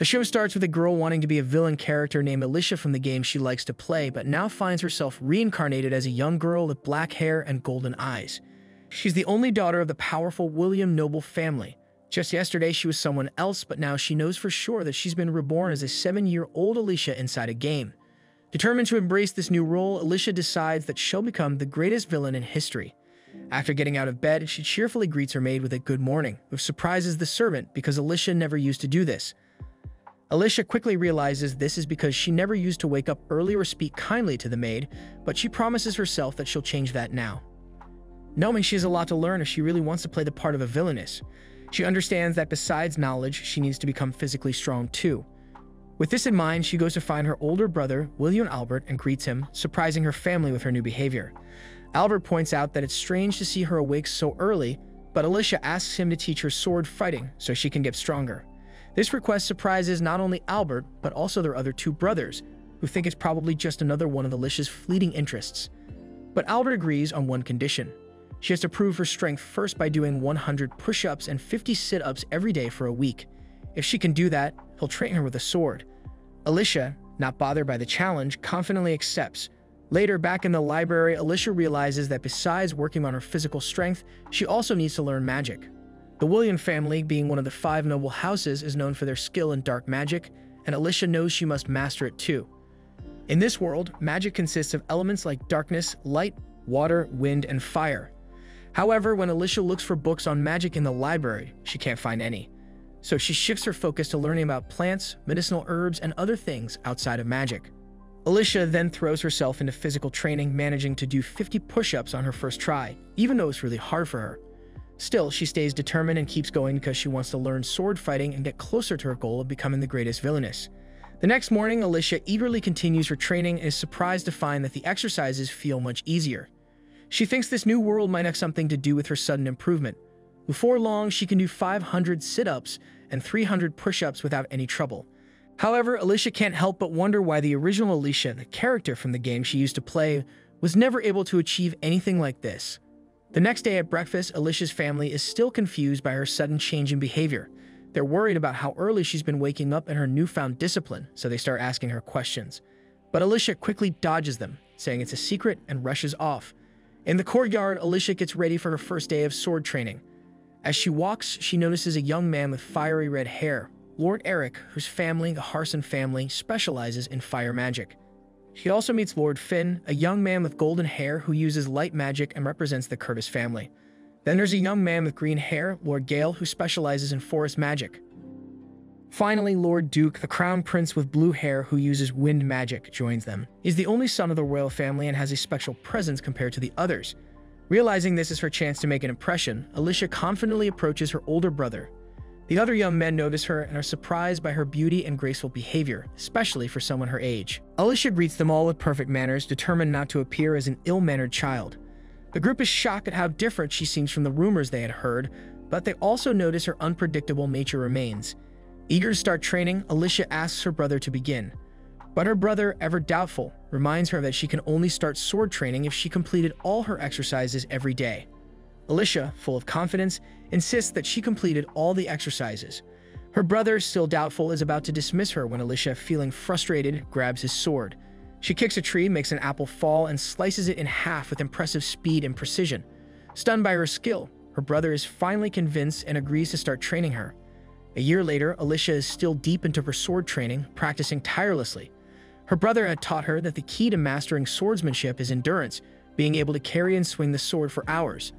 The show starts with a girl wanting to be a villain character named Alicia from the game she likes to play, but now finds herself reincarnated as a young girl with black hair and golden eyes. She's the only daughter of the powerful William noble family. Just yesterday she was someone else, but now she knows for sure that she's been reborn as a 7-year-old Alicia inside a game. Determined to embrace this new role, Alicia decides that she'll become the greatest villain in history. After getting out of bed, she cheerfully greets her maid with a good morning, which surprises the servant because Alicia never used to do this. Alicia quickly realizes this is because she never used to wake up early or speak kindly to the maid, but she promises herself that she'll change that now. Knowing she has a lot to learn if she really wants to play the part of a villainess, she understands that besides knowledge, she needs to become physically strong too. With this in mind, she goes to find her older brother, William Albert, and greets him, surprising her family with her new behavior. Albert points out that it's strange to see her awake so early, but Alicia asks him to teach her sword fighting so she can get stronger. This request surprises not only Albert, but also their other 2 brothers, who think it's probably just another one of Alicia's fleeting interests. But Albert agrees on one condition. She has to prove her strength first by doing 100 push-ups and 50 sit-ups every day for a week. If she can do that, he'll train her with a sword. Alicia, not bothered by the challenge, confidently accepts. Later, back in the library, Alicia realizes that besides working on her physical strength, she also needs to learn magic. The William family, being one of the 5 noble houses, is known for their skill in dark magic, and Alicia knows she must master it too. In this world, magic consists of elements like darkness, light, water, wind, and fire. However, when Alicia looks for books on magic in the library, she can't find any. So she shifts her focus to learning about plants, medicinal herbs, and other things outside of magic. Alicia then throws herself into physical training, managing to do 50 push-ups on her first try, even though it's really hard for her. Still, she stays determined and keeps going because she wants to learn sword fighting and get closer to her goal of becoming the greatest villainess. The next morning, Alicia eagerly continues her training and is surprised to find that the exercises feel much easier. She thinks this new world might have something to do with her sudden improvement. Before long, she can do 500 sit-ups and 300 push-ups without any trouble. However, Alicia can't help but wonder why the original Alicia, the character from the game she used to play, was never able to achieve anything like this. The next day at breakfast, Alicia's family is still confused by her sudden change in behavior. They're worried about how early she's been waking up and her newfound discipline, so they start asking her questions. But Alicia quickly dodges them, saying it's a secret, and rushes off. In the courtyard, Alicia gets ready for her first day of sword training. As she walks, she notices a young man with fiery red hair, Lord Eric, whose family, the Harson family, specializes in fire magic. She also meets Lord Finn, a young man with golden hair who uses light magic and represents the Curtis family. Then there's a young man with green hair, Lord Gale, who specializes in forest magic. Finally, Lord Duke, the crown prince with blue hair who uses wind magic, joins them. He's the only son of the royal family and has a special presence compared to the others. Realizing this is her chance to make an impression, Alicia confidently approaches her older brother. The other young men notice her and are surprised by her beauty and graceful behavior, especially for someone her age. Alicia greets them all with perfect manners, determined not to appear as an ill-mannered child. The group is shocked at how different she seems from the rumors they had heard, but they also notice her unpredictable nature remains. Eager to start training, Alicia asks her brother to begin. But her brother, ever doubtful, reminds her that she can only start sword training if she completed all her exercises every day. Alicia, full of confidence, insists that she completed all the exercises. Her brother, still doubtful, is about to dismiss her when Alicia, feeling frustrated, grabs his sword. She kicks a tree, makes an apple fall, and slices it in half with impressive speed and precision. Stunned by her skill, her brother is finally convinced and agrees to start training her. A year later, Alicia is still deep into her sword training, practicing tirelessly. Her brother had taught her that the key to mastering swordsmanship is endurance, being able to carry and swing the sword for hours.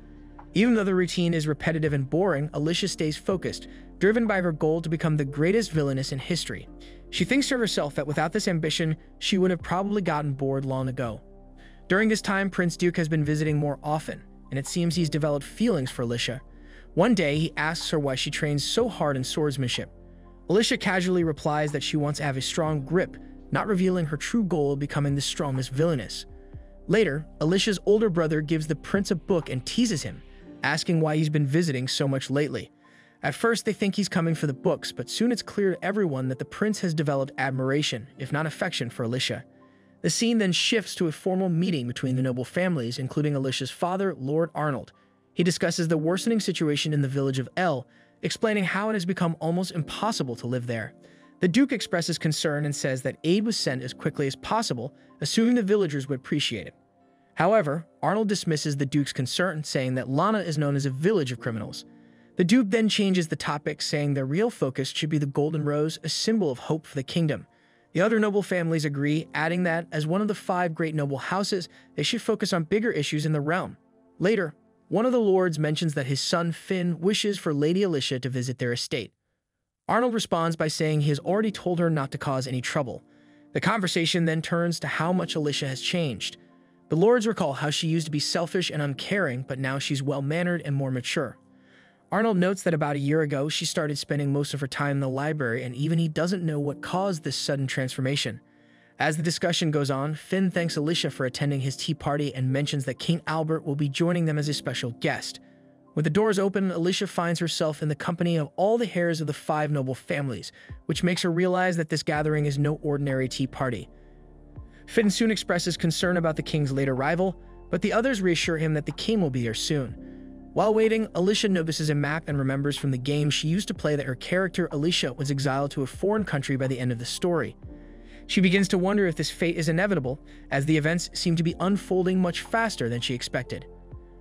Even though the routine is repetitive and boring, Alicia stays focused, driven by her goal to become the greatest villainess in history. She thinks to herself that without this ambition, she would have probably gotten bored long ago. During this time, Prince Duke has been visiting more often, and it seems he's developed feelings for Alicia. One day, he asks her why she trains so hard in swordsmanship. Alicia casually replies that she wants to have a strong grip, not revealing her true goal of becoming the strongest villainess. Later, Alicia's older brother gives the prince a book and teases him, asking why he's been visiting so much lately. At first, they think he's coming for the books, but soon it's clear to everyone that the prince has developed admiration, if not affection, for Alicia. The scene then shifts to a formal meeting between the noble families, including Alicia's father, Lord Arnold. He discusses the worsening situation in the village of L, explaining how it has become almost impossible to live there. The Duke expresses concern and says that aid was sent as quickly as possible, assuming the villagers would appreciate it. However, Arnold dismisses the Duke's concern, saying that Lana is known as a village of criminals. The Duke then changes the topic, saying their real focus should be the Golden Rose, a symbol of hope for the kingdom. The other noble families agree, adding that, as one of the 5 great noble houses, they should focus on bigger issues in the realm. Later, one of the lords mentions that his son Finn wishes for Lady Alicia to visit their estate. Arnold responds by saying he has already told her not to cause any trouble. The conversation then turns to how much Alicia has changed. The lords recall how she used to be selfish and uncaring, but now she's well-mannered and more mature. Arnold notes that about a year ago, she started spending most of her time in the library, and even he doesn't know what caused this sudden transformation. As the discussion goes on, Finn thanks Alicia for attending his tea party and mentions that King Albert will be joining them as a special guest. With the doors open, Alicia finds herself in the company of all the heirs of the 5 noble families, which makes her realize that this gathering is no ordinary tea party. Finn soon expresses concern about the king's late arrival, but the others reassure him that the king will be here soon. While waiting, Alicia notices a map and remembers from the game she used to play that her character, Alicia, was exiled to a foreign country by the end of the story. She begins to wonder if this fate is inevitable, as the events seem to be unfolding much faster than she expected.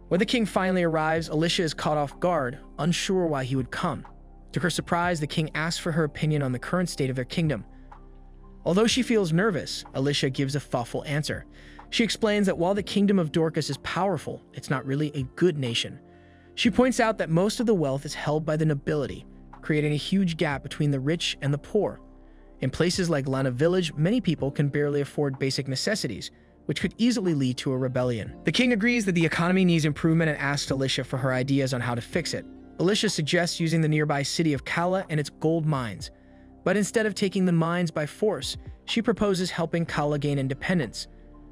When the king finally arrives, Alicia is caught off guard, unsure why he would come. To her surprise, the king asks for her opinion on the current state of their kingdom. Although she feels nervous, Alicia gives a thoughtful answer. She explains that while the kingdom of Dorcas is powerful, it's not really a good nation. She points out that most of the wealth is held by the nobility, creating a huge gap between the rich and the poor. In places like Lana Village, many people can barely afford basic necessities, which could easily lead to a rebellion. The king agrees that the economy needs improvement and asks Alicia for her ideas on how to fix it. Alicia suggests using the nearby city of Kala and its gold mines. But instead of taking the mines by force, she proposes helping Kala gain independence.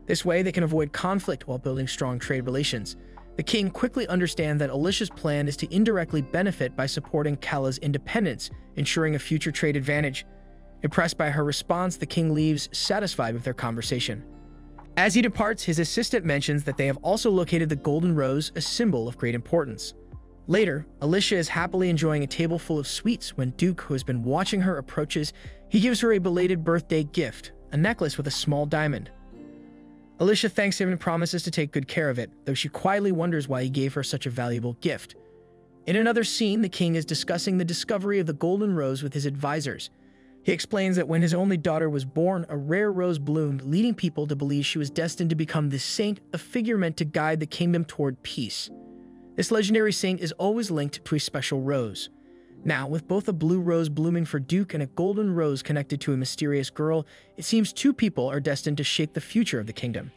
This way, they can avoid conflict while building strong trade relations. The king quickly understands that Alicia's plan is to indirectly benefit by supporting Kala's independence, ensuring a future trade advantage. Impressed by her response, the king leaves, satisfied with their conversation. As he departs, his assistant mentions that they have also located the Golden Rose, a symbol of great importance. Later, Alicia is happily enjoying a table full of sweets when Duke, who has been watching her, approaches. He gives her a belated birthday gift, a necklace with a small diamond. Alicia thanks him and promises to take good care of it, though she quietly wonders why he gave her such a valuable gift. In another scene, the king is discussing the discovery of the Golden Rose with his advisors. He explains that when his only daughter was born, a rare rose bloomed, leading people to believe she was destined to become the saint, a figure meant to guide the kingdom toward peace. This legendary saint is always linked to a special rose. Now, with both a blue rose blooming for Duke and a golden rose connected to a mysterious girl, it seems 2 people are destined to shape the future of the kingdom.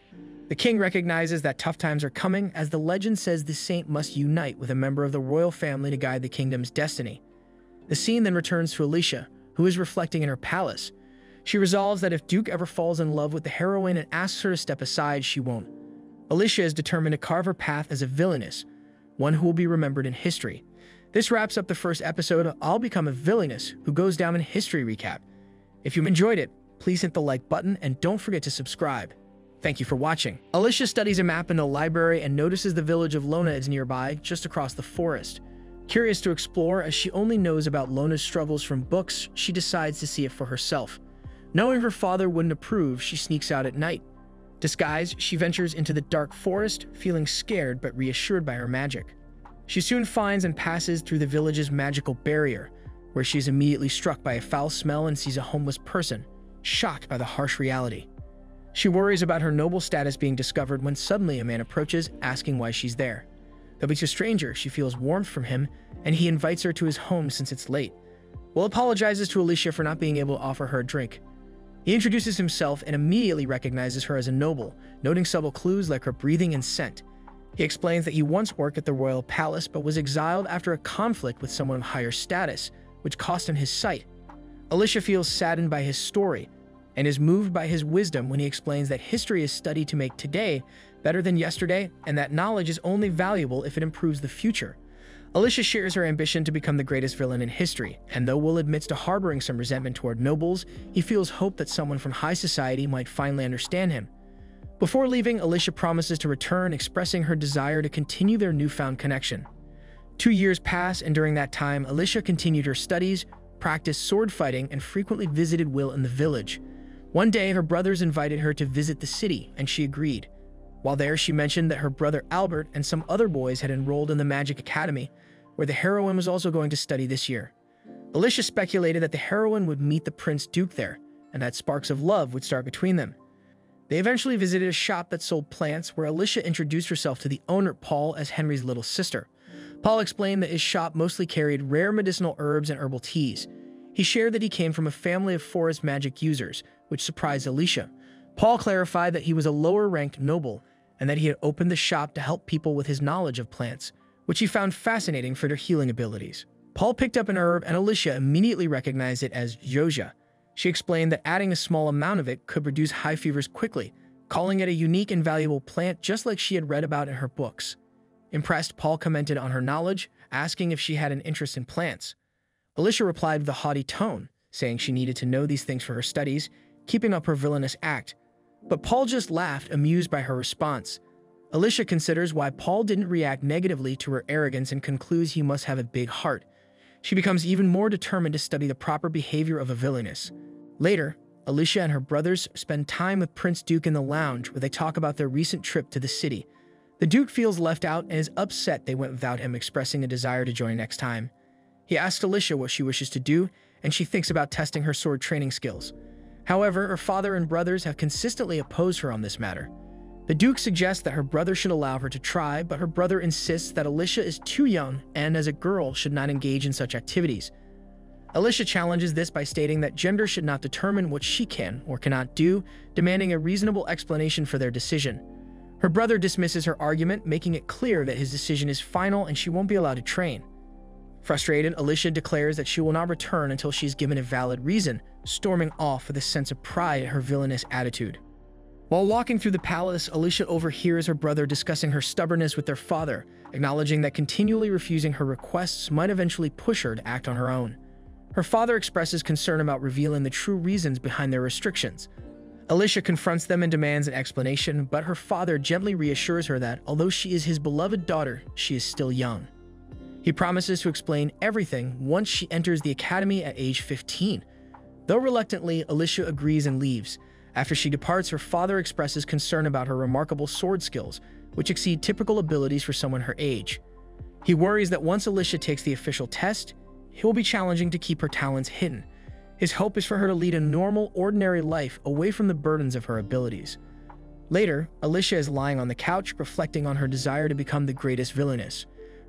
The king recognizes that tough times are coming, as the legend says the saint must unite with a member of the royal family to guide the kingdom's destiny. The scene then returns to Alicia, who is reflecting in her palace. She resolves that if Duke ever falls in love with the heroine and asks her to step aside, she won't. Alicia is determined to carve her path as a villainess, one who will be remembered in history. This wraps up the first episode of I'll Become a Villainess, who goes down in history recap. If you enjoyed it, please hit the like button and don't forget to subscribe. Thank you for watching. Alicia studies a map in the library and notices the village of Lona is nearby, just across the forest. Curious to explore, as she only knows about Lona's struggles from books, she decides to see it for herself. Knowing her father wouldn't approve, she sneaks out at night. Disguised, she ventures into the dark forest, feeling scared but reassured by her magic. She soon finds and passes through the village's magical barrier, where she is immediately struck by a foul smell and sees a homeless person, shocked by the harsh reality. She worries about her noble status being discovered when suddenly a man approaches, asking why she's there. Though he's a stranger, she feels warmth from him, and he invites her to his home since it's late. Will apologizes to Alicia for not being able to offer her a drink. He introduces himself and immediately recognizes her as a noble, noting subtle clues like her breathing and scent. He explains that he once worked at the royal palace but was exiled after a conflict with someone of higher status, which cost him his sight. Alicia feels saddened by his story and is moved by his wisdom when he explains that history is studied to make today better than yesterday, and that knowledge is only valuable if it improves the future. Alicia shares her ambition to become the greatest villain in history, and though Will admits to harboring some resentment toward nobles, he feels hope that someone from high society might finally understand him. Before leaving, Alicia promises to return, expressing her desire to continue their newfound connection. 2 years pass, and during that time, Alicia continued her studies, practiced sword fighting and frequently visited Will in the village. One day, her brothers invited her to visit the city, and she agreed. While there, she mentioned that her brother Albert and some other boys had enrolled in the Magic Academy, where the heroine was also going to study this year. Alicia speculated that the heroine would meet the Prince Duke there, and that sparks of love would start between them. They eventually visited a shop that sold plants, where Alicia introduced herself to the owner, Paul, as Henry's little sister. Paul explained that his shop mostly carried rare medicinal herbs and herbal teas. He shared that he came from a family of forest magic users, which surprised Alicia. Paul clarified that he was a lower-ranked noble, and that he had opened the shop to help people with his knowledge of plants, which he found fascinating for their healing abilities. Paul picked up an herb, and Alicia immediately recognized it as Joja. She explained that adding a small amount of it could reduce high fevers quickly, calling it a unique and valuable plant just like she had read about in her books. Impressed, Paul commented on her knowledge, asking if she had an interest in plants. Alicia replied with a haughty tone, saying she needed to know these things for her studies, keeping up her villainous act. But Paul just laughed, amused by her response. Alicia considers why Paul didn't react negatively to her arrogance and concludes he must have a big heart. She becomes even more determined to study the proper behavior of a villainess. Later, Alicia and her brothers spend time with Prince Duke in the lounge, where they talk about their recent trip to the city. The Duke feels left out and is upset they went without him, expressing a desire to join next time. He asks Alicia what she wishes to do, and she thinks about testing her sword training skills. However, her father and brothers have consistently opposed her on this matter. The Duke suggests that her brother should allow her to try, but her brother insists that Alicia is too young and, as a girl, should not engage in such activities. Alicia challenges this by stating that gender should not determine what she can or cannot do, demanding a reasonable explanation for their decision. Her brother dismisses her argument, making it clear that his decision is final and she won't be allowed to train. Frustrated, Alicia declares that she will not return until she is given a valid reason, storming off with a sense of pride at her villainous attitude. While walking through the palace, Alicia overhears her brother discussing her stubbornness with their father, acknowledging that continually refusing her requests might eventually push her to act on her own. Her father expresses concern about revealing the true reasons behind their restrictions. Alicia confronts them and demands an explanation, but her father gently reassures her that, although she is his beloved daughter, she is still young. He promises to explain everything once she enters the academy at age 15. Though reluctantly, Alicia agrees and leaves. After she departs, her father expresses concern about her remarkable sword skills, which exceed typical abilities for someone her age. He worries that once Alicia takes the official test, it will be challenging to keep her talents hidden. His hope is for her to lead a normal, ordinary life away from the burdens of her abilities. Later, Alicia is lying on the couch, reflecting on her desire to become the greatest villainess.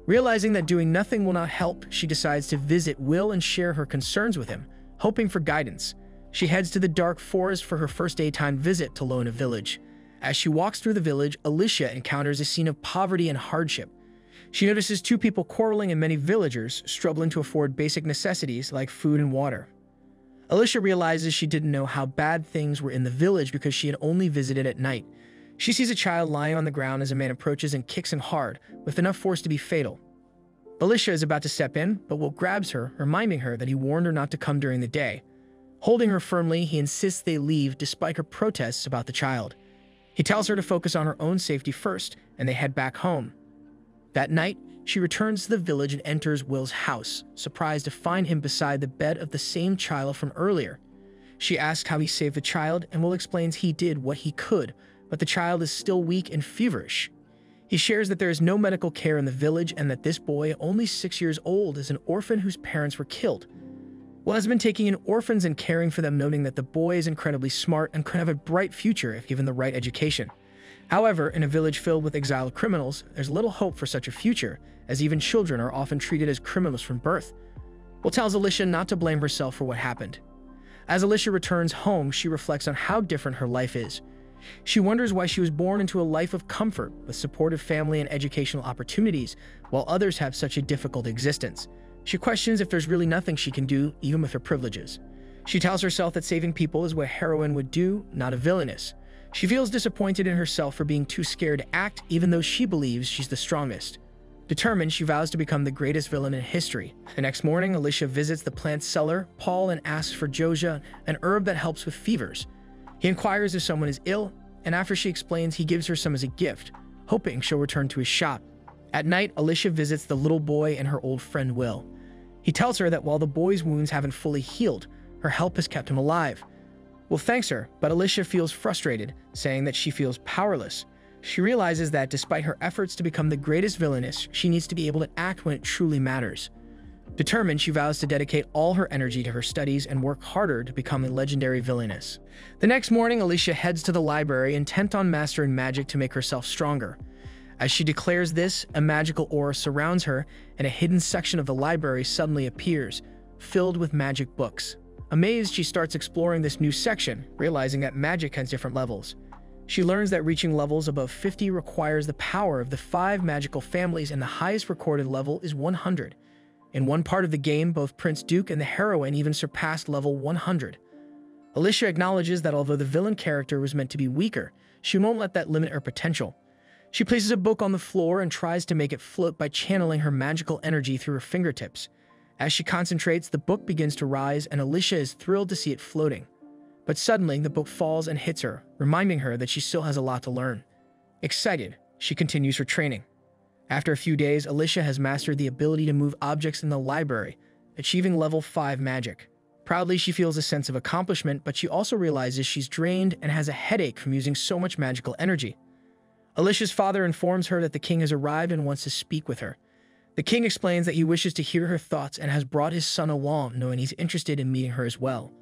Realizing that doing nothing will not help, she decides to visit Will and share her concerns with him, hoping for guidance. She heads to the dark forest for her first daytime visit to Lona Village. As she walks through the village, Alicia encounters a scene of poverty and hardship. She notices two people quarreling and many villagers struggling to afford basic necessities like food and water. Alicia realizes she didn't know how bad things were in the village because she had only visited at night. She sees a child lying on the ground as a man approaches and kicks him hard, with enough force to be fatal. Alicia is about to step in, but Will grabs her, reminding her that he warned her not to come during the day. Holding her firmly, he insists they leave despite her protests about the child. He tells her to focus on her own safety first, and they head back home. That night, she returns to the village and enters Will's house, surprised to find him beside the bed of the same child from earlier. She asks how he saved the child, and Will explains he did what he could, but the child is still weak and feverish. He shares that there is no medical care in the village and that this boy, only 6 years old, is an orphan whose parents were killed. Will has been taking in orphans and caring for them, noting that the boy is incredibly smart and could have a bright future if given the right education. However, in a village filled with exiled criminals, there's little hope for such a future, as even children are often treated as criminals from birth. Will tells Alicia not to blame herself for what happened. As Alicia returns home, she reflects on how different her life is. She wonders why she was born into a life of comfort with supportive family and educational opportunities, while others have such a difficult existence. She questions if there's really nothing she can do, even with her privileges. She tells herself that saving people is what a heroine would do, not a villainess. She feels disappointed in herself for being too scared to act, even though she believes she's the strongest. Determined, she vows to become the greatest villain in history. The next morning, Alicia visits the plant seller, Paul, and asks for Joja, an herb that helps with fevers. He inquires if someone is ill, and after she explains, he gives her some as a gift, hoping she'll return to his shop. At night, Alicia visits the little boy and her old friend Will. He tells her that while the boy's wounds haven't fully healed, her help has kept him alive. Will thanks her, but Alicia feels frustrated, saying that she feels powerless. She realizes that despite her efforts to become the greatest villainess, she needs to be able to act when it truly matters. Determined, she vows to dedicate all her energy to her studies and work harder to become a legendary villainess. The next morning, Alicia heads to the library, intent on mastering magic to make herself stronger. As she declares this, a magical aura surrounds her, and a hidden section of the library suddenly appears, filled with magic books. Amazed, she starts exploring this new section, realizing that magic has different levels. She learns that reaching levels above 50 requires the power of the 5 magical families, and the highest recorded level is 100. In one part of the game, both Prince Duke and the heroine even surpassed level 100. Alicia acknowledges that although the villain character was meant to be weaker, she won't let that limit her potential. She places a book on the floor and tries to make it float by channeling her magical energy through her fingertips. As she concentrates, the book begins to rise, and Alicia is thrilled to see it floating. But suddenly, the book falls and hits her, reminding her that she still has a lot to learn. Excited, she continues her training. After a few days, Alicia has mastered the ability to move objects in the library, achieving level 5 magic. Proudly, she feels a sense of accomplishment, but she also realizes she's drained and has a headache from using so much magical energy. Alicia's father informs her that the king has arrived and wants to speak with her. The king explains that he wishes to hear her thoughts and has brought his son along, knowing he's interested in meeting her as well.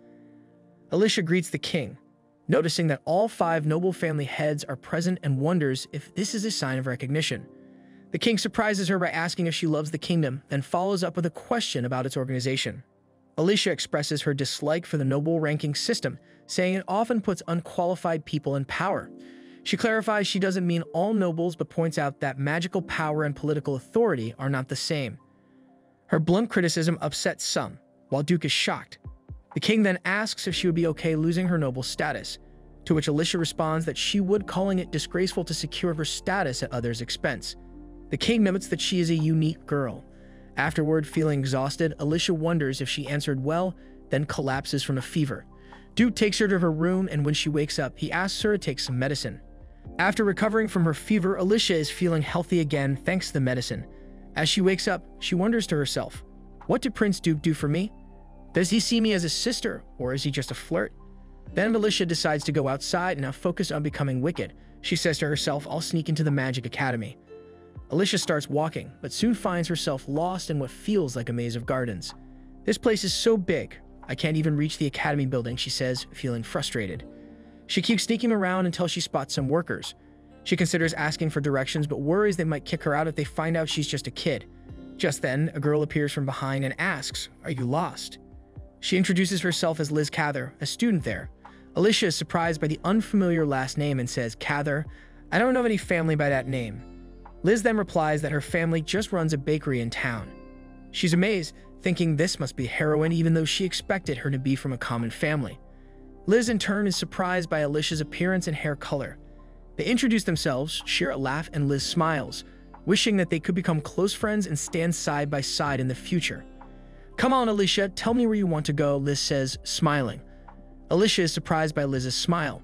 Alicia greets the king, noticing that all 5 noble family heads are present, and wonders if this is a sign of recognition. The king surprises her by asking if she loves the kingdom, then follows up with a question about its organization. Alicia expresses her dislike for the noble ranking system, saying it often puts unqualified people in power. She clarifies she doesn't mean all nobles, but points out that magical power and political authority are not the same. Her blunt criticism upsets some, while Duke is shocked. The king then asks if she would be okay losing her noble status, to which Alicia responds that she would, calling it disgraceful to secure her status at others' expense. The king notes that she is a unique girl. Afterward, feeling exhausted, Alicia wonders if she answered well, then collapses from a fever. Duke takes her to her room, and when she wakes up, he asks her to take some medicine. After recovering from her fever, Alicia is feeling healthy again thanks to the medicine. As she wakes up, she wonders to herself, what did Prince Duke do for me? Does he see me as a sister, or is he just a flirt? Then Alicia decides to go outside and now focus on becoming wicked. She says to herself, I'll sneak into the Magic Academy. Alicia starts walking, but soon finds herself lost in what feels like a maze of gardens. This place is so big, I can't even reach the academy building, she says, feeling frustrated. She keeps sneaking around until she spots some workers. She considers asking for directions, but worries they might kick her out if they find out she's just a kid. Just then, a girl appears from behind and asks, Are you lost? She introduces herself as Liz Cather, a student there. Alicia is surprised by the unfamiliar last name and says, Cather, I don't know of any family by that name. Liz then replies that her family just runs a bakery in town. She's amazed, thinking this must be Heroine, even though she expected her to be from a common family. Liz, in turn, is surprised by Alicia's appearance and hair color. They introduce themselves, share a laugh, and Liz smiles, wishing that they could become close friends and stand side by side in the future. Come on, Alicia, tell me where you want to go, Liz says, smiling. Alicia is surprised by Liz's smile,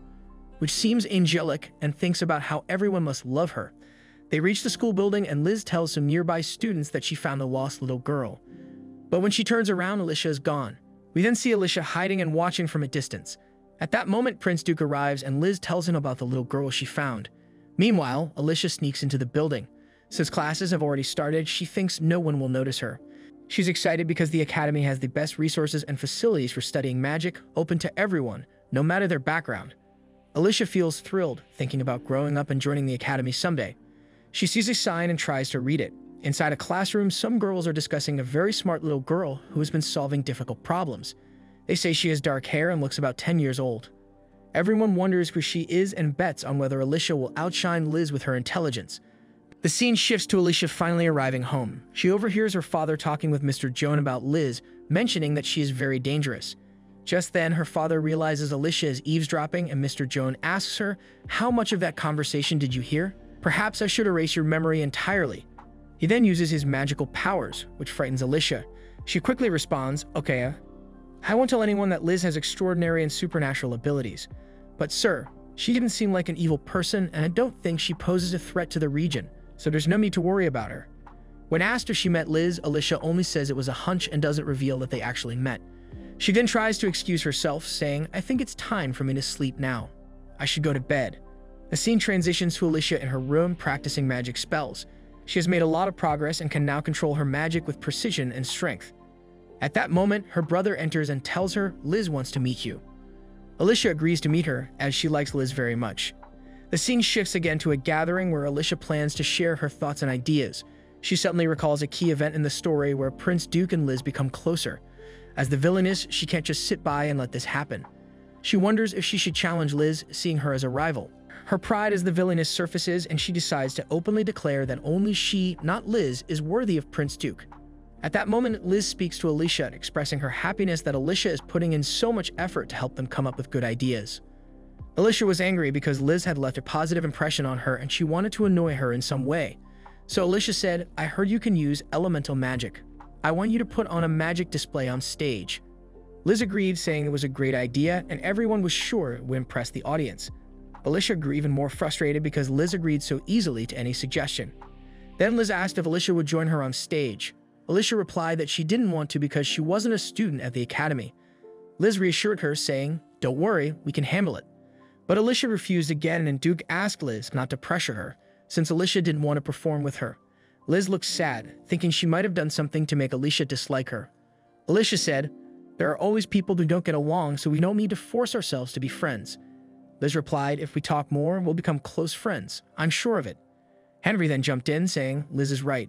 which seems angelic, and thinks about how everyone must love her. They reach the school building, and Liz tells some nearby students that she found the lost little girl. But when she turns around, Alicia is gone. We then see Alicia hiding and watching from a distance. At that moment, Prince Duke arrives, and Liz tells him about the little girl she found. Meanwhile, Alicia sneaks into the building. Since classes have already started, she thinks no one will notice her. She's excited because the academy has the best resources and facilities for studying magic, open to everyone, no matter their background. Alicia feels thrilled, thinking about growing up and joining the academy someday. She sees a sign and tries to read it. Inside a classroom, some girls are discussing a very smart little girl who has been solving difficult problems. They say she has dark hair and looks about 10 years old. Everyone wonders who she is and bets on whether Alicia will outshine Liz with her intelligence. The scene shifts to Alicia finally arriving home. She overhears her father talking with Mr. Joan about Liz, mentioning that she is very dangerous. Just then, her father realizes Alicia is eavesdropping, and Mr. Joan asks her, How much of that conversation did you hear? Perhaps I should erase your memory entirely. He then uses his magical powers, which frightens Alicia. She quickly responds, Okay, I won't tell anyone that Liz has extraordinary and supernatural abilities. But sir, she didn't seem like an evil person, and I don't think she poses a threat to the region, so there's no need to worry about her. When asked if she met Liz, Alicia only says it was a hunch and doesn't reveal that they actually met. She then tries to excuse herself, saying, "I think it's time for me to sleep now. I should go to bed." The scene transitions to Alicia in her room practicing magic spells. She has made a lot of progress and can now control her magic with precision and strength. At that moment, her brother enters and tells her Liz wants to meet you. Alicia agrees to meet her, as she likes Liz very much. The scene shifts again to a gathering where Alicia plans to share her thoughts and ideas. She suddenly recalls a key event in the story where Prince Duke and Liz become closer. As the Villainess, she can't just sit by and let this happen. She wonders if she should challenge Liz, seeing her as a rival. Her pride as the Villainess surfaces, and she decides to openly declare that only she, not Liz, is worthy of Prince Duke. At that moment, Liz speaks to Alicia, expressing her happiness that Alicia is putting in so much effort to help them come up with good ideas. Alicia was angry because Liz had left a positive impression on her and she wanted to annoy her in some way. So Alicia said, "I heard you can use elemental magic. I want you to put on a magic display on stage." Liz agreed, saying it was a great idea and everyone was sure it would impress the audience. Alicia grew even more frustrated because Liz agreed so easily to any suggestion. Then Liz asked if Alicia would join her on stage. Alicia replied that she didn't want to because she wasn't a student at the academy. Liz reassured her, saying, "Don't worry, we can handle it." But Alicia refused again and Duke asked Liz not to pressure her, since Alicia didn't want to perform with her. Liz looked sad, thinking she might have done something to make Alicia dislike her. Alicia said, "There are always people who don't get along, so we don't need to force ourselves to be friends." Liz replied, "If we talk more, we'll become close friends. I'm sure of it." Henry then jumped in, saying, "Liz is right.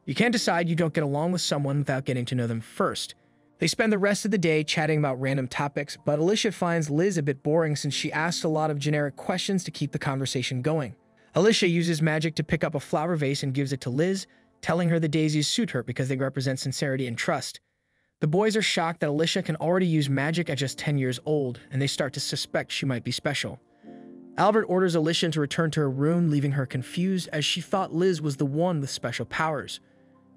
You can't decide you don't get along with someone without getting to know them first." They spend the rest of the day chatting about random topics, but Alicia finds Liz a bit boring since she asks a lot of generic questions to keep the conversation going. Alicia uses magic to pick up a flower vase and gives it to Liz, telling her the daisies suit her because they represent sincerity and trust. The boys are shocked that Alicia can already use magic at just 10 years old, and they start to suspect she might be special. Albert orders Alicia to return to her room, leaving her confused as she thought Liz was the one with special powers.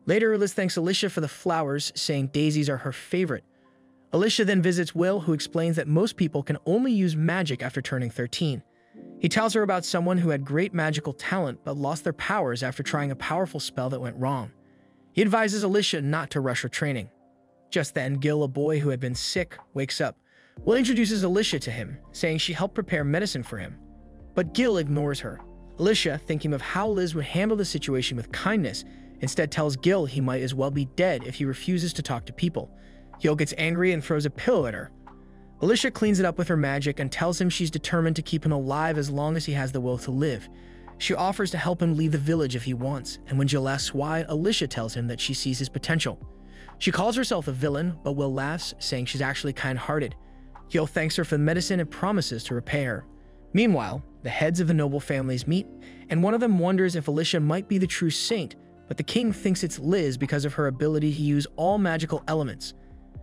Later, Liz thanks Alicia for the flowers, saying daisies are her favorite. Alicia then visits Will, who explains that most people can only use magic after turning 13. He tells her about someone who had great magical talent but lost their powers after trying a powerful spell that went wrong. He advises Alicia not to rush her training. Just then, Gil, a boy who had been sick, wakes up. Will introduces Alicia to him, saying she helped prepare medicine for him. But Gil ignores her. Alicia, thinking of how Liz would handle the situation with kindness, instead tells Gil he might as well be dead if he refuses to talk to people. Gil gets angry and throws a pillow at her. Alicia cleans it up with her magic and tells him she's determined to keep him alive as long as he has the will to live. She offers to help him leave the village if he wants, and when Gil asks why, Alicia tells him that she sees his potential. She calls herself a villain, but Will laughs, saying she's actually kind-hearted. Gil thanks her for the medicine and promises to repay her. Meanwhile, the heads of the noble families meet, and one of them wonders if Alicia might be the true saint, but the king thinks it's Liz because of her ability to use all magical elements.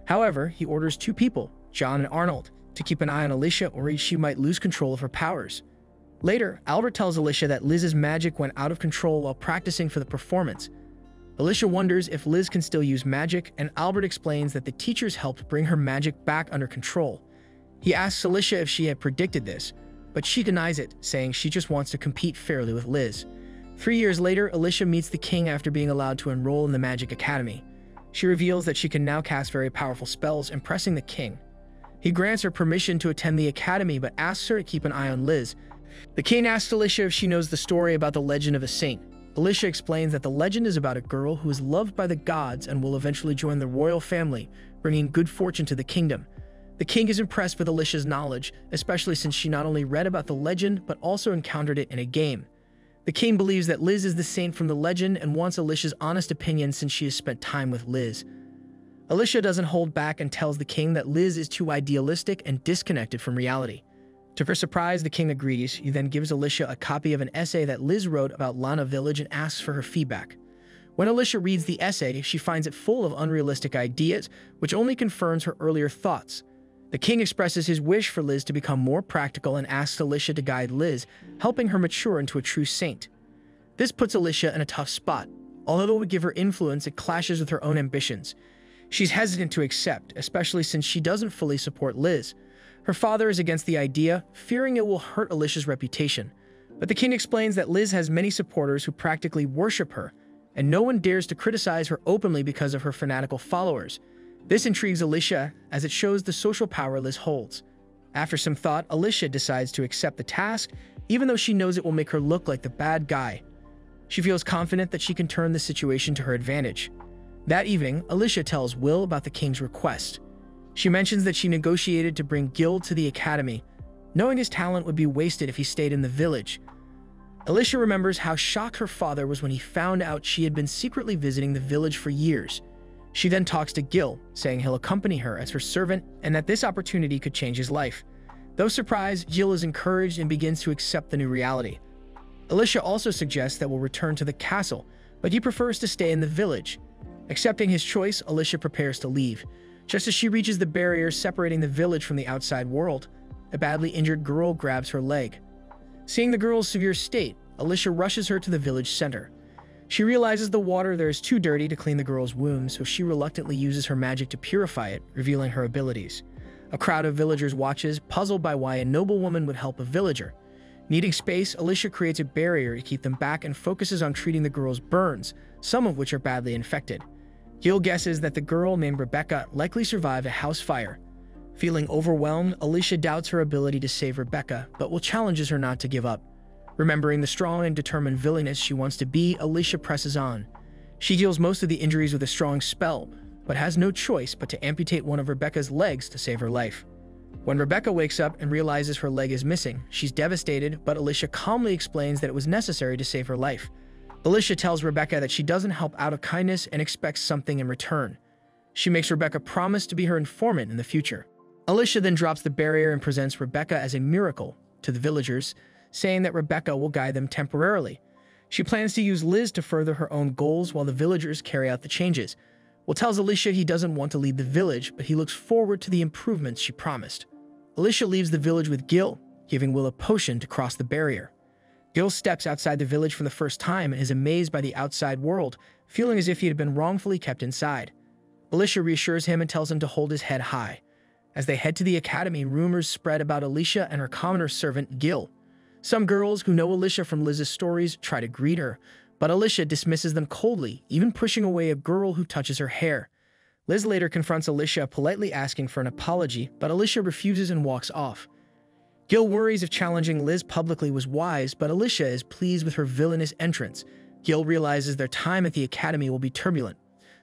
However, he orders two people, John and Arnold, to keep an eye on Alicia or she might lose control of her powers. Later, Albert tells Alicia that Liz's magic went out of control while practicing for the performance. Alicia wonders if Liz can still use magic, and Albert explains that the teachers helped bring her magic back under control. He asks Alicia if she had predicted this, but she denies it, saying she just wants to compete fairly with Liz. 3 years later, Alicia meets the king after being allowed to enroll in the Magic Academy. She reveals that she can now cast very powerful spells, impressing the king. He grants her permission to attend the academy, but asks her to keep an eye on Liz. The king asks Alicia if she knows the story about the legend of a saint. Alicia explains that the legend is about a girl who is loved by the gods and will eventually join the royal family, bringing good fortune to the kingdom. The king is impressed with Alicia's knowledge, especially since she not only read about the legend, but also encountered it in a game. The king believes that Liz is the saint from the legend and wants Alicia's honest opinion since she has spent time with Liz. Alicia doesn't hold back and tells the king that Liz is too idealistic and disconnected from reality. To her surprise, the king agrees. He then gives Alicia a copy of an essay that Liz wrote about Lana Village and asks for her feedback. When Alicia reads the essay, she finds it full of unrealistic ideas, which only confirms her earlier thoughts. The king expresses his wish for Liz to become more practical and asks Alicia to guide Liz, helping her mature into a true saint. This puts Alicia in a tough spot. Although it would give her influence, it clashes with her own ambitions. She's hesitant to accept, especially since she doesn't fully support Liz. Her father is against the idea, fearing it will hurt Alicia's reputation. But the king explains that Liz has many supporters who practically worship her, and no one dares to criticize her openly because of her fanatical followers. This intrigues Alicia, as it shows the social power Liz holds. After some thought, Alicia decides to accept the task, even though she knows it will make her look like the bad guy. She feels confident that she can turn the situation to her advantage. That evening, Alicia tells Will about the king's request. She mentions that she negotiated to bring Gil to the academy, knowing his talent would be wasted if he stayed in the village. Alicia remembers how shocked her father was when he found out she had been secretly visiting the village for years. She then talks to Gil, saying he'll accompany her as her servant and that this opportunity could change his life. Though surprised, Gil is encouraged and begins to accept the new reality. Alicia also suggests that we'll return to the castle, but he prefers to stay in the village. Accepting his choice, Alicia prepares to leave. Just as she reaches the barrier separating the village from the outside world, a badly injured girl grabs her leg. Seeing the girl's severe state, Alicia rushes her to the village center. She realizes the water there is too dirty to clean the girl's wound, so she reluctantly uses her magic to purify it, revealing her abilities. A crowd of villagers watches, puzzled by why a noblewoman would help a villager. Needing space, Alicia creates a barrier to keep them back and focuses on treating the girl's burns, some of which are badly infected. Gil guesses that the girl named Rebecca likely survived a house fire. Feeling overwhelmed, Alicia doubts her ability to save Rebecca, but Will challenges her not to give up. Remembering the strong and determined villainess she wants to be, Alicia presses on. She heals most of the injuries with a strong spell, but has no choice but to amputate one of Rebecca's legs to save her life. When Rebecca wakes up and realizes her leg is missing, she's devastated, but Alicia calmly explains that it was necessary to save her life. Alicia tells Rebecca that she doesn't help out of kindness and expects something in return. She makes Rebecca promise to be her informant in the future. Alicia then drops the barrier and presents Rebecca as a miracle to the villagers, saying that Rebecca will guide them temporarily. She plans to use Liz to further her own goals while the villagers carry out the changes. Will tells Alicia he doesn't want to lead the village, but he looks forward to the improvements she promised. Alicia leaves the village with Gil, giving Will a potion to cross the barrier. Gil steps outside the village for the first time and is amazed by the outside world, feeling as if he had been wrongfully kept inside. Alicia reassures him and tells him to hold his head high. As they head to the academy, rumors spread about Alicia and her commoner servant, Gil. Some girls who know Alicia from Liz's stories try to greet her, but Alicia dismisses them coldly, even pushing away a girl who touches her hair. Liz later confronts Alicia, politely asking for an apology, but Alicia refuses and walks off. Gil worries if challenging Liz publicly was wise, but Alicia is pleased with her villainous entrance. Gil realizes their time at the academy will be turbulent.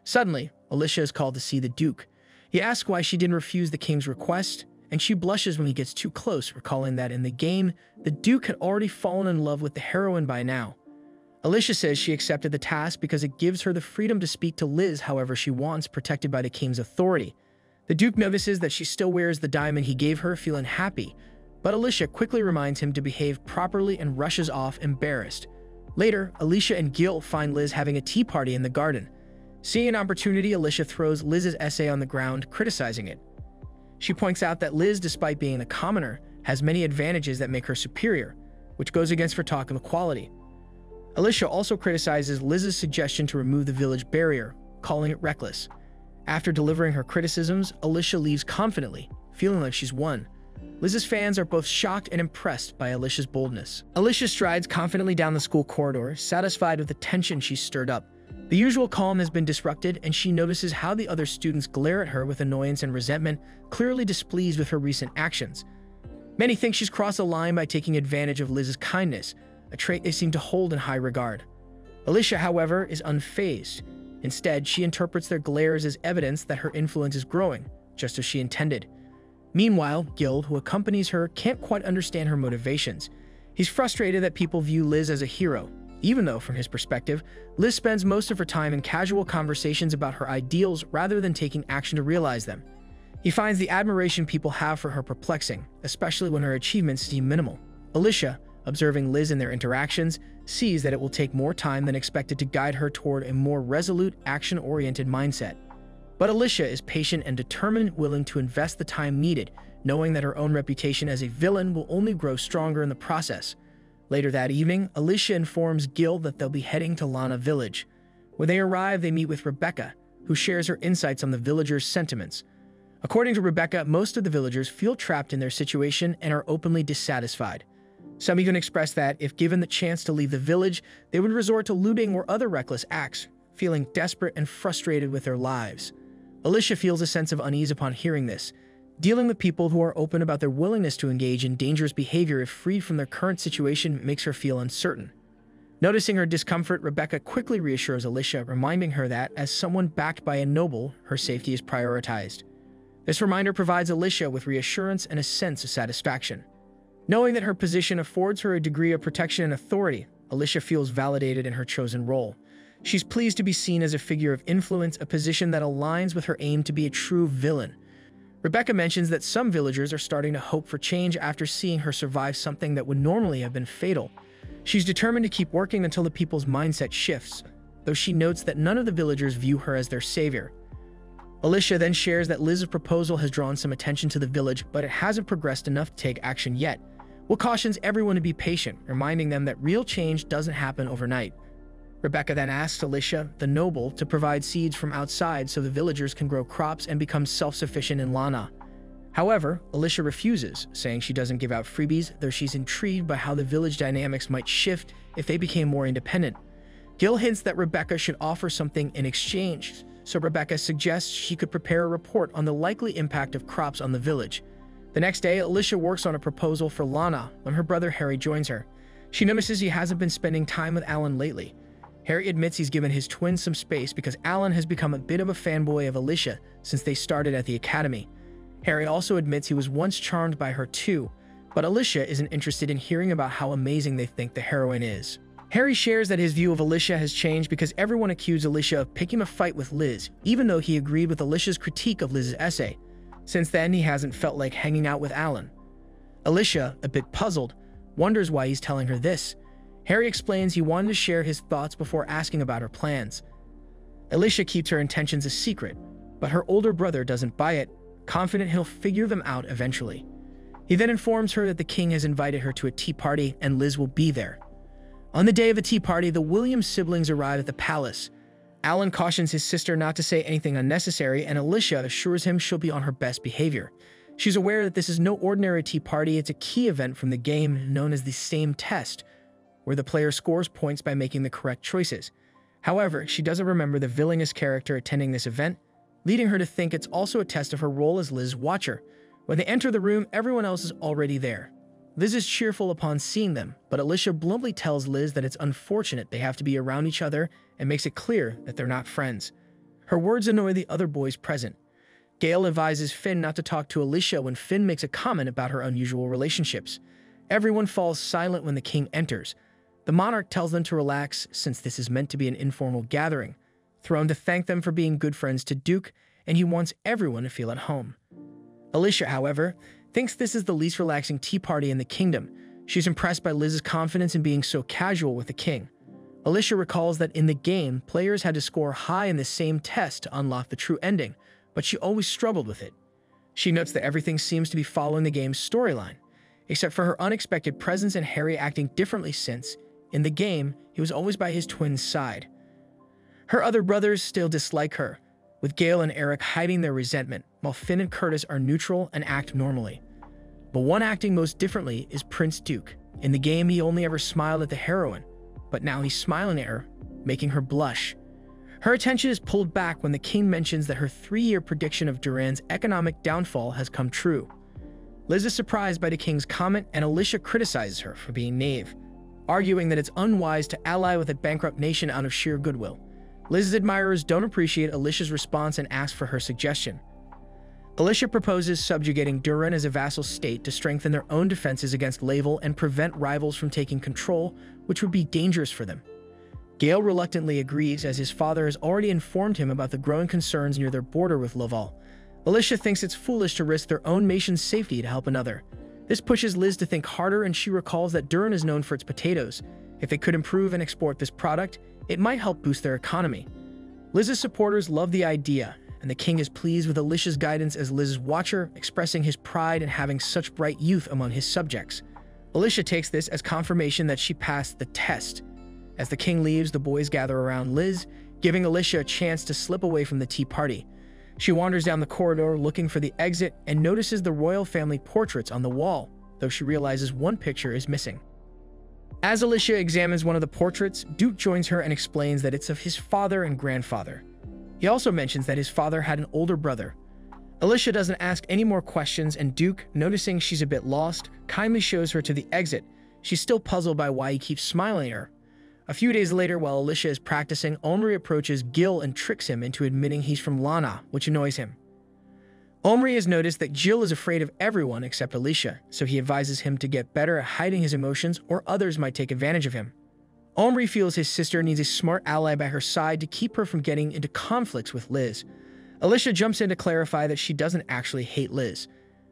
Suddenly, Alicia is called to see the Duke. He asks why she didn't refuse the king's request, and she blushes when he gets too close, recalling that in the game, the Duke had already fallen in love with the heroine by now. Alicia says she accepted the task because it gives her the freedom to speak to Liz however she wants, protected by the king's authority. The Duke notices that she still wears the diamond he gave her, feeling happy, but Alicia quickly reminds him to behave properly and rushes off, embarrassed. Later, Alicia and Gil find Liz having a tea party in the garden. Seeing an opportunity, Alicia throws Liz's essay on the ground, criticizing it. She points out that Liz, despite being a commoner, has many advantages that make her superior, which goes against her talk of equality. Alicia also criticizes Liz's suggestion to remove the village barrier, calling it reckless. After delivering her criticisms, Alicia leaves confidently, feeling like she's won. Liz's fans are both shocked and impressed by Alicia's boldness. Alicia strides confidently down the school corridor, satisfied with the tension she's stirred up. The usual calm has been disrupted, and she notices how the other students glare at her with annoyance and resentment, clearly displeased with her recent actions. Many think she's crossed a line by taking advantage of Liz's kindness, a trait they seem to hold in high regard. Alicia, however, is unfazed. Instead, she interprets their glares as evidence that her influence is growing, just as she intended. Meanwhile, Gil, who accompanies her, can't quite understand her motivations. He's frustrated that people view Liz as a hero, even though, from his perspective, Liz spends most of her time in casual conversations about her ideals rather than taking action to realize them. He finds the admiration people have for her perplexing, especially when her achievements seem minimal. Alicia, observing Liz in their interactions, sees that it will take more time than expected to guide her toward a more resolute, action-oriented mindset. But Alicia is patient and determined, willing to invest the time needed, knowing that her own reputation as a villain will only grow stronger in the process. Later that evening, Alicia informs Gil that they'll be heading to Lana Village. When they arrive, they meet with Rebecca, who shares her insights on the villagers' sentiments. According to Rebecca, most of the villagers feel trapped in their situation and are openly dissatisfied. Some even express that, if given the chance to leave the village, they would resort to looting or other reckless acts, feeling desperate and frustrated with their lives. Alicia feels a sense of unease upon hearing this. Dealing with people who are open about their willingness to engage in dangerous behavior if freed from their current situation makes her feel uncertain. Noticing her discomfort, Rebecca quickly reassures Alicia, reminding her that, as someone backed by a noble, her safety is prioritized. This reminder provides Alicia with reassurance and a sense of satisfaction. Knowing that her position affords her a degree of protection and authority, Alicia feels validated in her chosen role. She's pleased to be seen as a figure of influence, a position that aligns with her aim to be a true villain. Rebecca mentions that some villagers are starting to hope for change after seeing her survive something that would normally have been fatal. She's determined to keep working until the people's mindset shifts, though she notes that none of the villagers view her as their savior. Alicia then shares that Liz's proposal has drawn some attention to the village, but it hasn't progressed enough to take action yet. Will cautions everyone to be patient, reminding them that real change doesn't happen overnight. Rebecca then asks Alicia, the noble, to provide seeds from outside so the villagers can grow crops and become self-sufficient in Lana. However, Alicia refuses, saying she doesn't give out freebies, though she's intrigued by how the village dynamics might shift if they became more independent. Gil hints that Rebecca should offer something in exchange, so Rebecca suggests she could prepare a report on the likely impact of crops on the village. The next day, Alicia works on a proposal for Lana when her brother Harry joins her. She notices he hasn't been spending time with Alan lately. Harry admits he's given his twin some space because Alan has become a bit of a fanboy of Alicia since they started at the academy. Harry also admits he was once charmed by her too, but Alicia isn't interested in hearing about how amazing they think the heroine is. Harry shares that his view of Alicia has changed because everyone accused Alicia of picking a fight with Liz, even though he agreed with Alicia's critique of Liz's essay. Since then, he hasn't felt like hanging out with Alan. Alicia, a bit puzzled, wonders why he's telling her this. Harry explains he wanted to share his thoughts before asking about her plans. Alicia keeps her intentions a secret, but her older brother doesn't buy it, confident he'll figure them out eventually. He then informs her that the king has invited her to a tea party and Liz will be there. On the day of the tea party, the Williams siblings arrive at the palace. Alan cautions his sister not to say anything unnecessary, and Alicia assures him she'll be on her best behavior. She's aware that this is no ordinary tea party, it's a key event from the game known as the Same Test, where the player scores points by making the correct choices. However, she doesn't remember the Villainess character attending this event, leading her to think it's also a test of her role as Liz's watcher. When they enter the room, everyone else is already there. Liz is cheerful upon seeing them, but Alicia bluntly tells Liz that it's unfortunate they have to be around each other and makes it clear that they're not friends. Her words annoy the other boys present. Gale advises Finn not to talk to Alicia when Finn makes a comment about her unusual relationships. Everyone falls silent when the king enters. The monarch tells them to relax since this is meant to be an informal gathering. Throne to thank them for being good friends to Duke, and he wants everyone to feel at home. Alicia, however, thinks this is the least relaxing tea party in the kingdom. She's impressed by Liz's confidence in being so casual with the king. Alicia recalls that in the game, players had to score high in the same test to unlock the true ending, but she always struggled with it. She notes that everything seems to be following the game's storyline, except for her unexpected presence and Harry acting differently since, in the game, he was always by his twin's side. Her other brothers still dislike her, with Gale and Eric hiding their resentment, while Finn and Curtis are neutral and act normally. But one acting most differently is Prince Duke. In the game, he only ever smiled at the heroine, but now he's smiling at her, making her blush. Her attention is pulled back when the king mentions that her 3-year prediction of Duran's economic downfall has come true. Liz is surprised by the king's comment, and Alicia criticizes her for being naive, arguing that it's unwise to ally with a bankrupt nation out of sheer goodwill. Liz's admirers don't appreciate Alicia's response and ask for her suggestion. Alicia proposes subjugating Duran as a vassal state to strengthen their own defenses against Laval and prevent rivals from taking control, which would be dangerous for them. Gale reluctantly agrees, as his father has already informed him about the growing concerns near their border with Laval. Alicia thinks it's foolish to risk their own nation's safety to help another. This pushes Liz to think harder, and she recalls that Duran is known for its potatoes. If they could improve and export this product, it might help boost their economy. Liz's supporters love the idea, and the king is pleased with Alicia's guidance as Liz's watcher, expressing his pride in having such bright youth among his subjects. Alicia takes this as confirmation that she passed the test. As the king leaves, the boys gather around Liz, giving Alicia a chance to slip away from the tea party. She wanders down the corridor looking for the exit and notices the royal family portraits on the wall, though she realizes one picture is missing. As Alicia examines one of the portraits, Duke joins her and explains that it's of his father and grandfather. He also mentions that his father had an older brother. Alicia doesn't ask any more questions, and Duke, noticing she's a bit lost, kindly shows her to the exit. She's still puzzled by why he keeps smiling at her. A few days later, while Alicia is practicing, Omri approaches Gil and tricks him into admitting he's from Lana, which annoys him. Omri has noticed that Gil is afraid of everyone except Alicia, so he advises him to get better at hiding his emotions or others might take advantage of him. Omri feels his sister needs a smart ally by her side to keep her from getting into conflicts with Liz. Alicia jumps in to clarify that she doesn't actually hate Liz.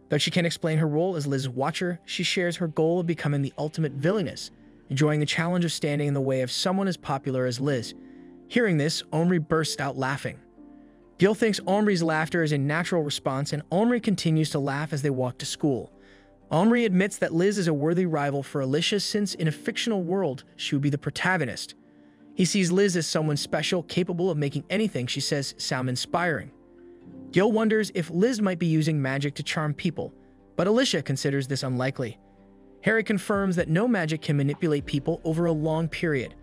Though she can't explain her role as Liz's watcher, she shares her goal of becoming the ultimate villainess, enjoying the challenge of standing in the way of someone as popular as Liz. Hearing this, Omri bursts out laughing. Gil thinks Omri's laughter is a natural response, and Omri continues to laugh as they walk to school. Omri admits that Liz is a worthy rival for Alicia since, in a fictional world, she would be the protagonist. He sees Liz as someone special, capable of making anything she says sound inspiring. Gil wonders if Liz might be using magic to charm people, but Alicia considers this unlikely. Harry confirms that no magic can manipulate people over a long period.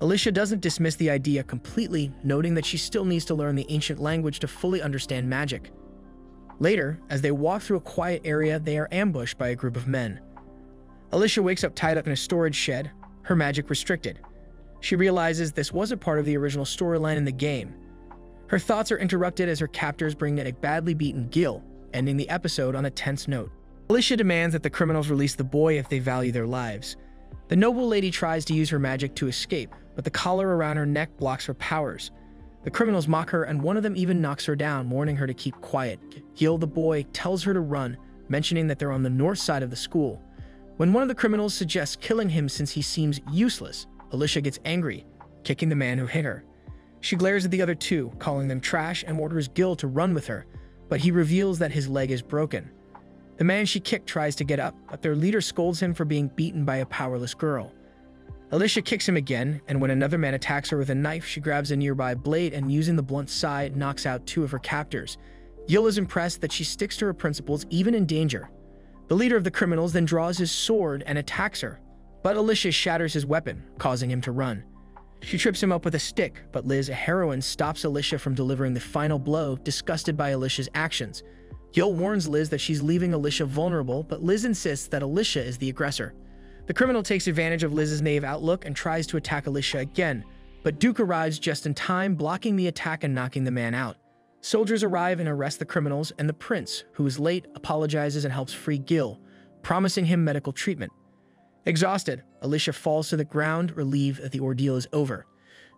Alicia doesn't dismiss the idea completely, noting that she still needs to learn the ancient language to fully understand magic. Later, as they walk through a quiet area, they are ambushed by a group of men. Alicia wakes up tied up in a storage shed, her magic restricted. She realizes this wasn't part of the original storyline in the game. Her thoughts are interrupted as her captors bring in a badly beaten Gil, ending the episode on a tense note. Alicia demands that the criminals release the boy if they value their lives. The noble lady tries to use her magic to escape, but the collar around her neck blocks her powers. The criminals mock her, and one of them even knocks her down, warning her to keep quiet. Gil, the boy, tells her to run, mentioning that they're on the north side of the school. When one of the criminals suggests killing him since he seems useless, Alicia gets angry, kicking the man who hit her. She glares at the other two, calling them trash, and orders Gil to run with her, but he reveals that his leg is broken. The man she kicked tries to get up, but their leader scolds him for being beaten by a powerless girl. Alicia kicks him again, and when another man attacks her with a knife, she grabs a nearby blade and, using the blunt side, knocks out two of her captors. Gil is impressed that she sticks to her principles even in danger. The leader of the criminals then draws his sword and attacks her, but Alicia shatters his weapon, causing him to run. She trips him up with a stick, but Liz, a heroine, stops Alicia from delivering the final blow, disgusted by Alicia's actions. Gil warns Liz that she's leaving Alicia vulnerable, but Liz insists that Alicia is the aggressor. The criminal takes advantage of Liz's naive outlook and tries to attack Alicia again, but Duke arrives just in time, blocking the attack and knocking the man out. Soldiers arrive and arrest the criminals, and the prince, who is late, apologizes and helps free Gil, promising him medical treatment. Exhausted, Alicia falls to the ground, relieved that the ordeal is over.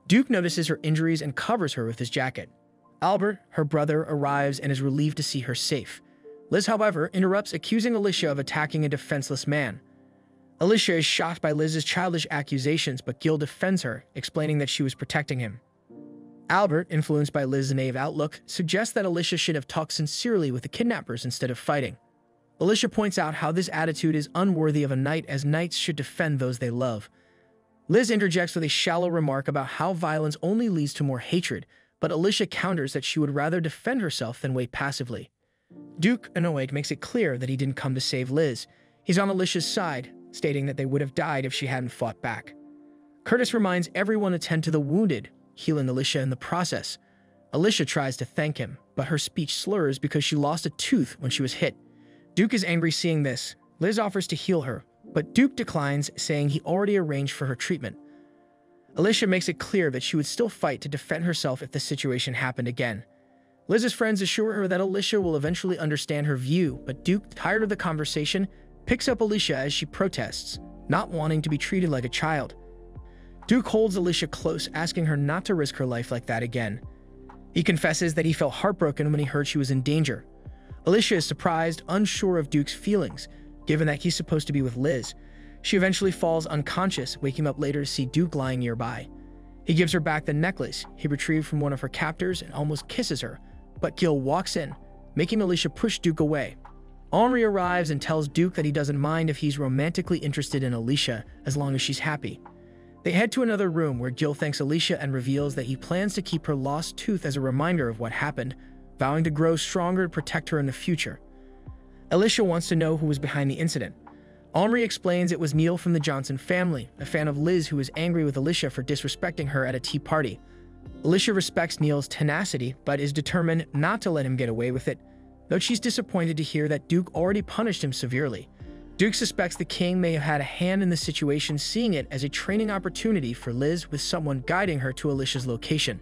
Duke notices her injuries and covers her with his jacket. Albert, her brother, arrives and is relieved to see her safe. Liz, however, interrupts, accusing Alicia of attacking a defenseless man. Alicia is shocked by Liz's childish accusations, but Gil defends her, explaining that she was protecting him. Albert, influenced by Liz's naive outlook, suggests that Alicia should have talked sincerely with the kidnappers instead of fighting. Alicia points out how this attitude is unworthy of a knight, as knights should defend those they love. Liz interjects with a shallow remark about how violence only leads to more hatred, but Alicia counters that she would rather defend herself than wait passively. Duke, annoyed, makes it clear that he didn't come to save Liz. He's on Alicia's side, stating that they would have died if she hadn't fought back. Curtis reminds everyone to tend to the wounded, healing Alicia in the process. Alicia tries to thank him, but her speech slurs because she lost a tooth when she was hit. Duke is angry seeing this. Liz offers to heal her, but Duke declines, saying he already arranged for her treatment. Alicia makes it clear that she would still fight to defend herself if the situation happened again. Liz's friends assure her that Alicia will eventually understand her view, but Duke, tired of the conversation, picks up Alicia as she protests, not wanting to be treated like a child. Duke holds Alicia close, asking her not to risk her life like that again. He confesses that he felt heartbroken when he heard she was in danger. Alicia is surprised, unsure of Duke's feelings, given that he's supposed to be with Liz. She eventually falls unconscious, waking up later to see Duke lying nearby. He gives her back the necklace he retrieved from one of her captors and almost kisses her, but Gil walks in, making Alicia push Duke away. Henri arrives and tells Duke that he doesn't mind if he's romantically interested in Alicia, as long as she's happy. They head to another room where Gil thanks Alicia and reveals that he plans to keep her lost tooth as a reminder of what happened, vowing to grow stronger to protect her in the future. Alicia wants to know who was behind the incident. Omri explains it was Neil from the Johnson family, a fan of Liz who was angry with Alicia for disrespecting her at a tea party. Alicia respects Neil's tenacity, but is determined not to let him get away with it, though she's disappointed to hear that Duke already punished him severely. Duke suspects the king may have had a hand in the situation, seeing it as a training opportunity for Liz with someone guiding her to Alicia's location.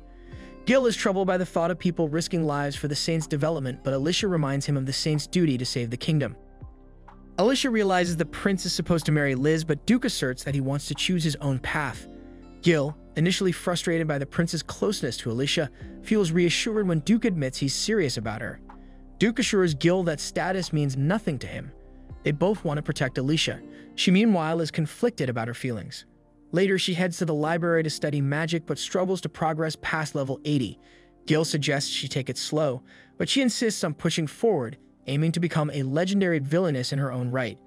Gil is troubled by the thought of people risking lives for the Saint's development, but Alicia reminds him of the Saint's duty to save the kingdom. Alicia realizes the prince is supposed to marry Liz, but Duke asserts that he wants to choose his own path. Gil, initially frustrated by the prince's closeness to Alicia, feels reassured when Duke admits he's serious about her. Duke assures Gil that status means nothing to him. They both want to protect Alicia. She meanwhile is conflicted about her feelings. Later, she heads to the library to study magic but struggles to progress past level 80. Gil suggests she take it slow, but she insists on pushing forward, aiming to become a legendary villainess in her own right.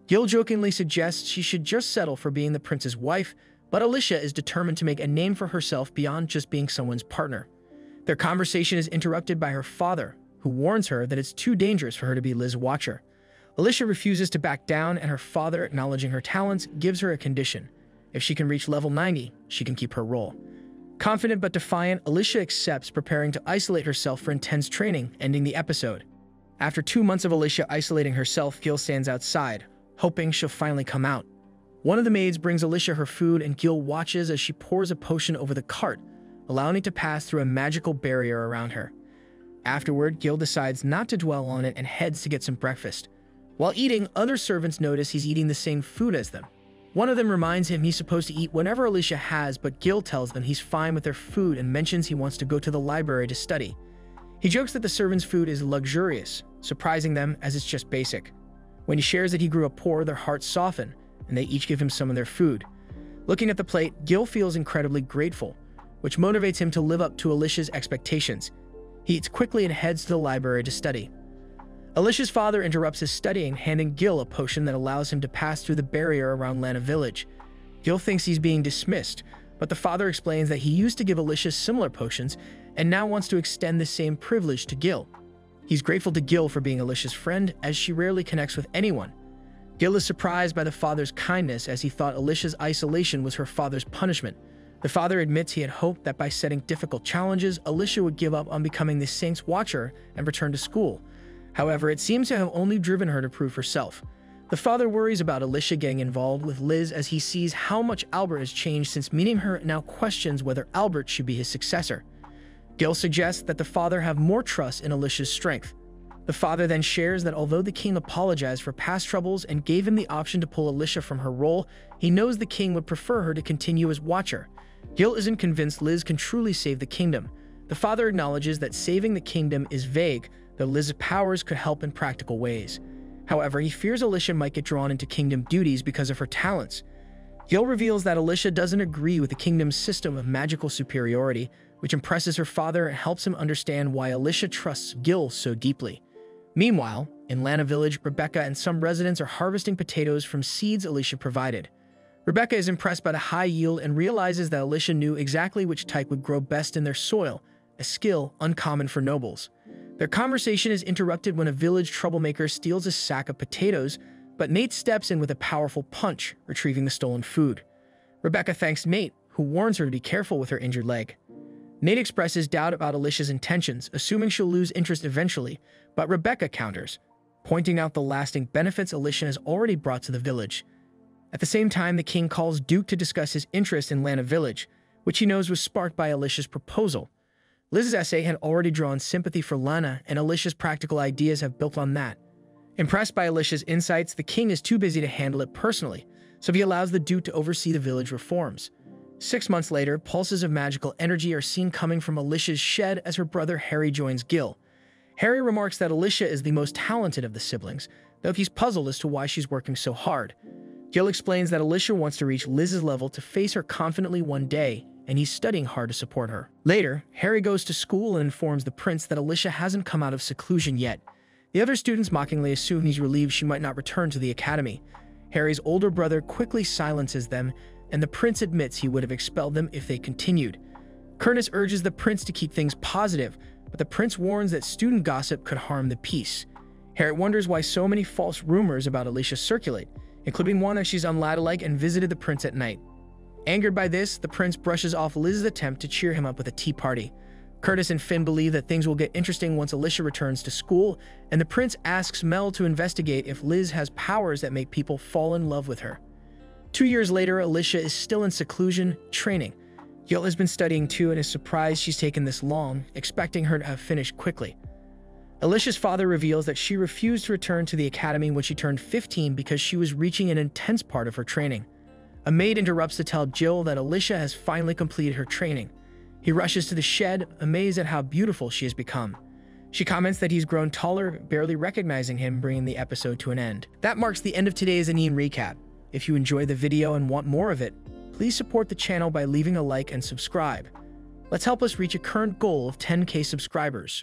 Gil jokingly suggests she should just settle for being the prince's wife, but Alicia is determined to make a name for herself beyond just being someone's partner. Their conversation is interrupted by her father, who warns her that it's too dangerous for her to be Liz's watcher. Alicia refuses to back down, and her father, acknowledging her talents, gives her a condition. If she can reach level 90, she can keep her role. Confident but defiant, Alicia accepts, preparing to isolate herself for intense training, ending the episode. After 2 months of Alicia isolating herself, Gil stands outside, hoping she'll finally come out. One of the maids brings Alicia her food, and Gil watches as she pours a potion over the cart, allowing it to pass through a magical barrier around her. Afterward, Gil decides not to dwell on it and heads to get some breakfast. While eating, other servants notice he's eating the same food as them. One of them reminds him he's supposed to eat whatever Alicia has, but Gil tells them he's fine with their food and mentions he wants to go to the library to study. He jokes that the servants' food is luxurious, surprising them as it's just basic. When he shares that he grew up poor, their hearts soften, and they each give him some of their food. Looking at the plate, Gil feels incredibly grateful, which motivates him to live up to Alicia's expectations. He eats quickly and heads to the library to study. Alicia's father interrupts his studying, handing Gil a potion that allows him to pass through the barrier around Lana Village. Gil thinks he's being dismissed, but the father explains that he used to give Alicia similar potions and now wants to extend the same privilege to Gil. He's grateful to Gil for being Alicia's friend, as she rarely connects with anyone. Gil is surprised by the father's kindness, as he thought Alicia's isolation was her father's punishment. The father admits he had hoped that by setting difficult challenges, Alicia would give up on becoming the Saint's watcher and return to school. However, it seems to have only driven her to prove herself. The father worries about Alicia getting involved with Liz, as he sees how much Albert has changed since meeting her and now questions whether Albert should be his successor. Gil suggests that the father have more trust in Alicia's strength. The father then shares that although the king apologized for past troubles and gave him the option to pull Alicia from her role, he knows the king would prefer her to continue as watcher. Gil isn't convinced Liz can truly save the kingdom. The father acknowledges that saving the kingdom is vague, though Liz's powers could help in practical ways. However, he fears Alicia might get drawn into kingdom duties because of her talents. Gil reveals that Alicia doesn't agree with the kingdom's system of magical superiority, which impresses her father and helps him understand why Alicia trusts Gil so deeply. Meanwhile, in Lana Village, Rebecca and some residents are harvesting potatoes from seeds Alicia provided. Rebecca is impressed by the high yield and realizes that Alicia knew exactly which type would grow best in their soil, a skill uncommon for nobles. Their conversation is interrupted when a village troublemaker steals a sack of potatoes, but Nate steps in with a powerful punch, retrieving the stolen food. Rebecca thanks Nate, who warns her to be careful with her injured leg. Nate expresses doubt about Alicia's intentions, assuming she'll lose interest eventually, but Rebecca counters, pointing out the lasting benefits Alicia has already brought to the village. At the same time, the king calls Duke to discuss his interest in Lana Village, which he knows was sparked by Alicia's proposal. Liz's essay had already drawn sympathy for Lana, and Alicia's practical ideas have built on that. Impressed by Alicia's insights, the king is too busy to handle it personally, so he allows the Duke to oversee the village reforms. 6 months later, pulses of magical energy are seen coming from Alicia's shed as her brother Harry joins Gil. Harry remarks that Alicia is the most talented of the siblings, though he's puzzled as to why she's working so hard. Gil explains that Alicia wants to reach Liz's level to face her confidently one day, and he's studying hard to support her. Later, Harry goes to school and informs the prince that Alicia hasn't come out of seclusion yet. The other students mockingly assume he's relieved she might not return to the academy. Harry's older brother quickly silences them, and the prince admits he would have expelled them if they continued. Curtis urges the prince to keep things positive, but the prince warns that student gossip could harm the peace. Harry wonders why so many false rumors about Alicia circulate. including one that she's unladylike and visited the prince at night. Angered by this, the prince brushes off Liz's attempt to cheer him up with a tea party. Curtis and Finn believe that things will get interesting once Alicia returns to school, and the prince asks Mel to investigate if Liz has powers that make people fall in love with her. 2 years later, Alicia is still in seclusion, training. Gil has been studying too and is surprised she's taken this long, expecting her to have finished quickly. Alicia's father reveals that she refused to return to the academy when she turned 15 because she was reaching an intense part of her training. A maid interrupts to tell Jill that Alicia has finally completed her training. He rushes to the shed, amazed at how beautiful she has become. She comments that he's grown taller, barely recognizing him, bringing the episode to an end. That marks the end of today's Anime recap. If you enjoyed the video and want more of it, please support the channel by leaving a like and subscribe. Let's help us reach a current goal of 10K subscribers.